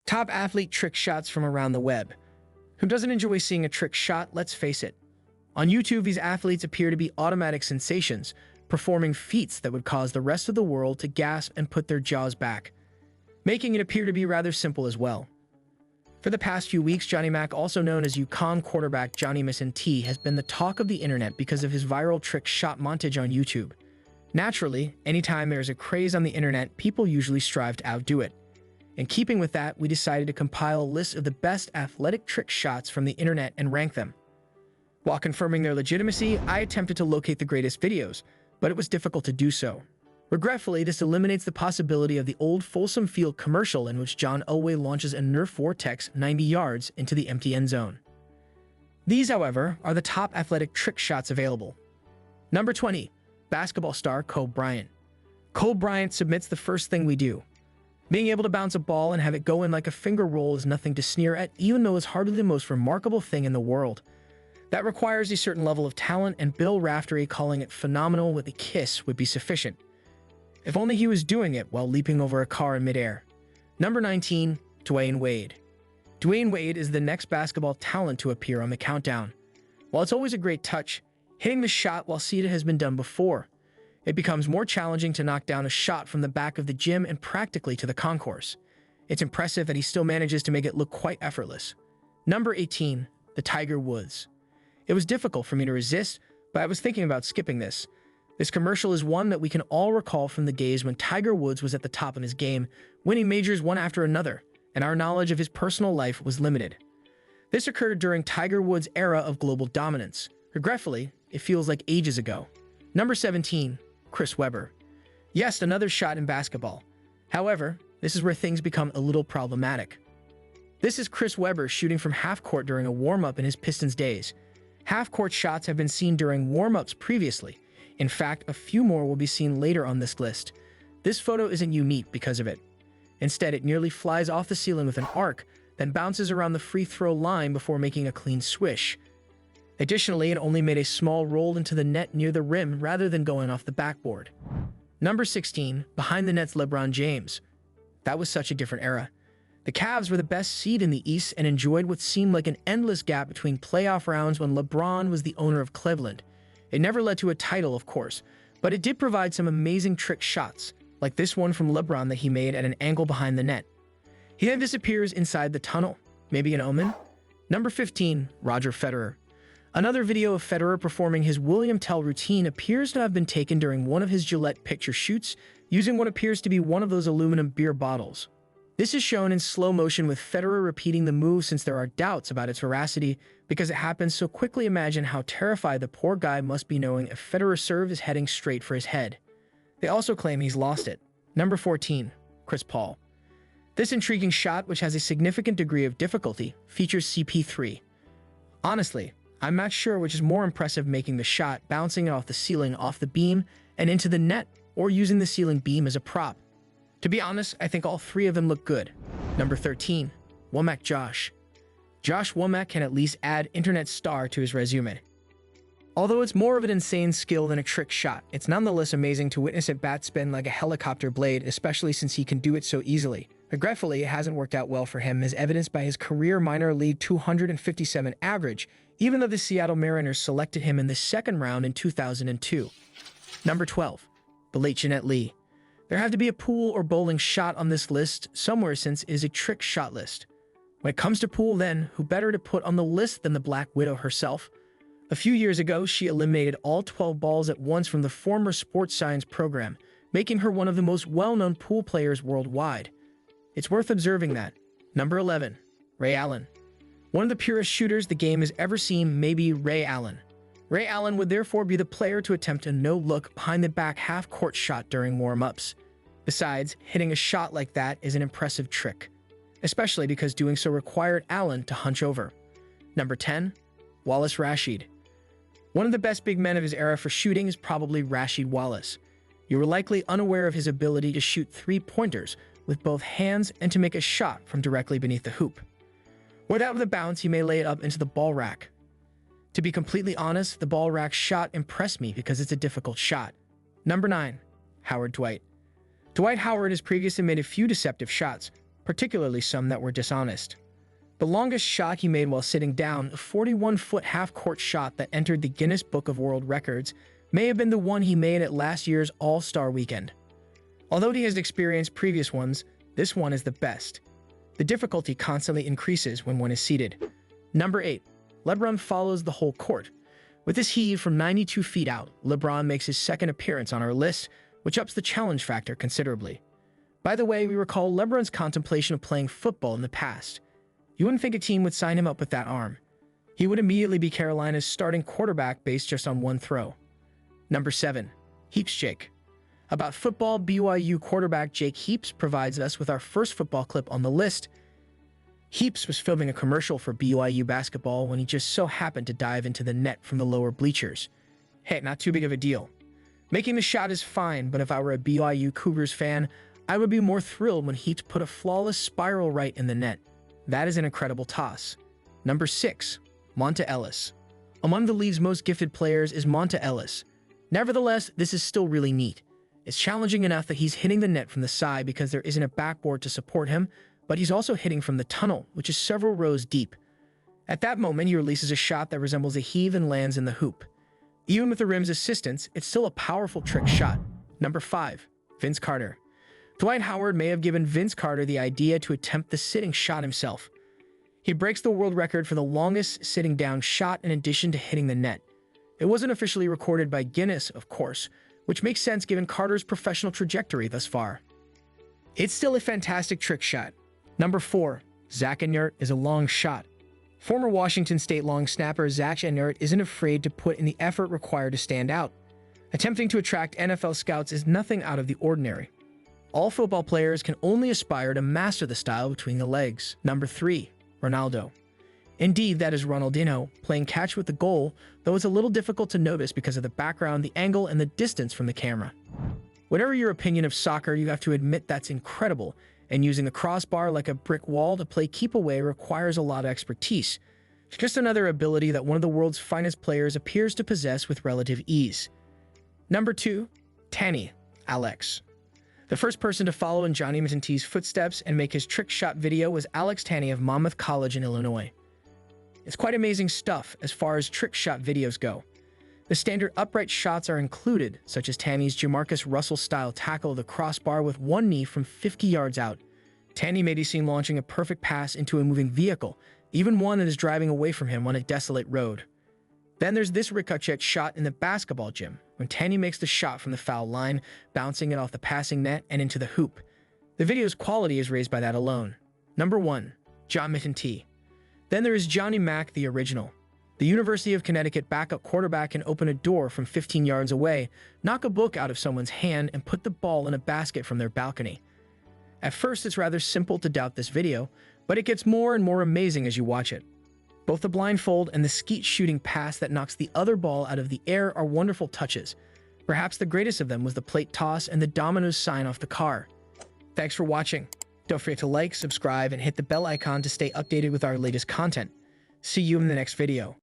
Top athlete trick shots from around the web. Who doesn't enjoy seeing a trick shot, let's face it. On YouTube, these athletes appear to be automatic sensations, performing feats that would cause the rest of the world to gasp and put their jaws back, making it appear to be rather simple as well. For the past few weeks, Johnny Mac, also known as UConn quarterback Johnny T, has been the talk of the internet because of his viral trick shot montage on YouTube. Naturally, anytime there is a craze on the internet, people usually strive to outdo it. In keeping with that, we decided to compile a list of the best athletic trick shots from the internet and rank them. While confirming their legitimacy, I attempted to locate the greatest videos, but it was difficult to do so. Regretfully, this eliminates the possibility of the old Folsom Field commercial in which John Elway launches a Nerf Vortex 90 yards into the empty end zone. These, however, are the top athletic trick shots available. Number 20. Basketball star Kobe Bryant. Kobe Bryant submits the first thing we do. Being able to bounce a ball and have it go in like a finger roll is nothing to sneer at, even though it's hardly the most remarkable thing in the world. That requires a certain level of talent, and Bill Raftery calling it phenomenal with a kiss would be sufficient. If only he was doing it while leaping over a car in midair. Number 19. Dwayne Wade. Dwayne Wade is the next basketball talent to appear on the countdown. While it's always a great touch, hitting the shot while seated has been done before. It becomes more challenging to knock down a shot from the back of the gym and practically to the concourse. It's impressive that he still manages to make it look quite effortless. Number 18. The Tiger Woods. It was difficult for me to resist, but I was thinking about skipping this. This commercial is one that we can all recall from the days when Tiger Woods was at the top of his game, winning majors one after another, and our knowledge of his personal life was limited. This occurred during Tiger Woods' era of global dominance. Regretfully, it feels like ages ago. Number 17. Chris Webber. Yes, another shot in basketball. However, this is where things become a little problematic. This is Chris Webber shooting from half-court during a warm-up in his Pistons days. Half-court shots have been seen during warm-ups previously. In fact, a few more will be seen later on this list. This photo isn't unique because of it. Instead, it nearly flies off the ceiling with an arc, then bounces around the free throw line before making a clean swish. Additionally, it only made a small roll into the net near the rim rather than going off the backboard. Number 16. Behind the net's LeBron James. That was such a different era. The Cavs were the best seed in the East and enjoyed what seemed like an endless gap between playoff rounds when LeBron was the owner of Cleveland. It never led to a title, of course, but it did provide some amazing trick shots, like this one from LeBron that he made at an angle behind the net. He then disappears inside the tunnel. Maybe an omen? Number 15. Roger Federer. Another video of Federer performing his William Tell routine appears to have been taken during one of his Gillette picture shoots, using what appears to be one of those aluminum beer bottles. This is shown in slow motion with Federer repeating the move since there are doubts about its veracity because it happens so quickly. Imagine how terrified the poor guy must be knowing if Federer's serve is heading straight for his head. They also claim he's lost it. Number 14. Chris Paul. This intriguing shot, which has a significant degree of difficulty, features CP3. Honestly, I'm not sure which is more impressive, making the shot, bouncing it off the ceiling, off the beam, and into the net, or using the ceiling beam as a prop. To be honest, I think all three of them look good. Number 13. Womack Josh. Josh Womack can at least add internet star to his resume. Although it's more of an insane skill than a trick shot, it's nonetheless amazing to witness it bat spin like a helicopter blade, especially since he can do it so easily. Regretfully, it hasn't worked out well for him, as evidenced by his career minor league 257 average, even though the Seattle Mariners selected him in the second round in 2002. Number 12. Billiards Jeanette Lee. There had to be a pool or bowling shot on this list somewhere since it is a trick shot list. When it comes to pool, then, who better to put on the list than the Black Widow herself? A few years ago, she eliminated all 12 balls at once from the former sports science program, making her one of the most well-known pool players worldwide. It's worth observing that. Number 11. Ray Allen. One of the purest shooters the game has ever seen may be Ray Allen. Ray Allen would therefore be the player to attempt a no-look behind-the-back half-court shot during warm-ups. Besides, hitting a shot like that is an impressive trick, especially because doing so required Allen to hunch over. Number 10. Wallace Rasheed. One of the best big men of his era for shooting is probably Rasheed Wallace. You were likely unaware of his ability to shoot three-pointers with both hands and to make a shot from directly beneath the hoop. Without the bounce, he may lay it up into the ball rack. To be completely honest, the ball rack shot impressed me because it's a difficult shot. Number 9. Howard Dwight. Dwight Howard has previously made a few deceptive shots, particularly some that were dishonest. The longest shot he made while sitting down, a 41-foot half-court shot that entered the Guinness Book of World Records, may have been the one he made at last year's All-Star Weekend. Although he has experienced previous ones, this one is the best. The difficulty constantly increases when one is seated. Number 8. LeBron follows the whole court. With this heave from 92 feet out, LeBron makes his second appearance on our list, which ups the challenge factor considerably. By the way, we recall LeBron's contemplation of playing football in the past. You wouldn't think a team would sign him up with that arm. He would immediately be Carolina's starting quarterback based just on one throw. Number 7. Heaps Jake. About football, BYU quarterback Jake Heaps provides us with our first football clip on the list. Heaps was filming a commercial for BYU basketball when he just so happened to dive into the net from the lower bleachers. Hey, not too big of a deal. Making the shot is fine, but if I were a BYU Cougars fan, I would be more thrilled when Heaps put a flawless spiral right in the net. That is an incredible toss. Number 6. Monta Ellis. Among the league's most gifted players is Monta Ellis. Nevertheless, this is still really neat. It's challenging enough that he's hitting the net from the side because there isn't a backboard to support him, but he's also hitting from the tunnel, which is several rows deep. At that moment, he releases a shot that resembles a heave and lands in the hoop. Even with the rim's assistance, it's still a powerful trick shot. Number 5. Vince Carter. Dwight Howard may have given Vince Carter the idea to attempt the sitting shot himself. He breaks the world record for the longest sitting down shot in addition to hitting the net. It wasn't officially recorded by Guinness, of course, which makes sense given Carter's professional trajectory thus far. It's still a fantastic trick shot. Number 4. Zach Enyart is a long shot. Former Washington State long snapper Zach Enyart isn't afraid to put in the effort required to stand out. Attempting to attract NFL scouts is nothing out of the ordinary. All football players can only aspire to master the style between the legs. Number 3. Ronaldo. Indeed, that is Ronaldinho, playing catch with the goal, though it's a little difficult to notice because of the background, the angle, and the distance from the camera. Whatever your opinion of soccer, you have to admit that's incredible, and using the crossbar like a brick wall to play keep away requires a lot of expertise. It's just another ability that one of the world's finest players appears to possess with relative ease. Number 2. Tanny, Alex. The first person to follow in Johnny McEntee's footsteps and make his trick shot video was Alex Tanny of Monmouth College in Illinois. It's quite amazing stuff as far as trick shot videos go. The standard upright shots are included, such as Tanny's Jamarcus Russell-style tackle of the crossbar with one knee from 50 yards out. Tanny may be seen launching a perfect pass into a moving vehicle, even one that is driving away from him on a desolate road. Then there's this ricochet shot in the basketball gym, when Tanny makes the shot from the foul line, bouncing it off the passing net and into the hoop. The video's quality is raised by that alone. Number 1. John McEntee. Then there is Johnny Mack, the original. The University of Connecticut backup quarterback can open a door from 15 yards away, knock a book out of someone's hand, and put the ball in a basket from their balcony. At first, it's rather simple to doubt this video, but it gets more and more amazing as you watch it. Both the blindfold and the skeet shooting pass that knocks the other ball out of the air are wonderful touches. Perhaps the greatest of them was the plate toss and the Domino's sign off the car. Thanks for watching. Don't forget to like, subscribe, and hit the bell icon to stay updated with our latest content. See you in the next video.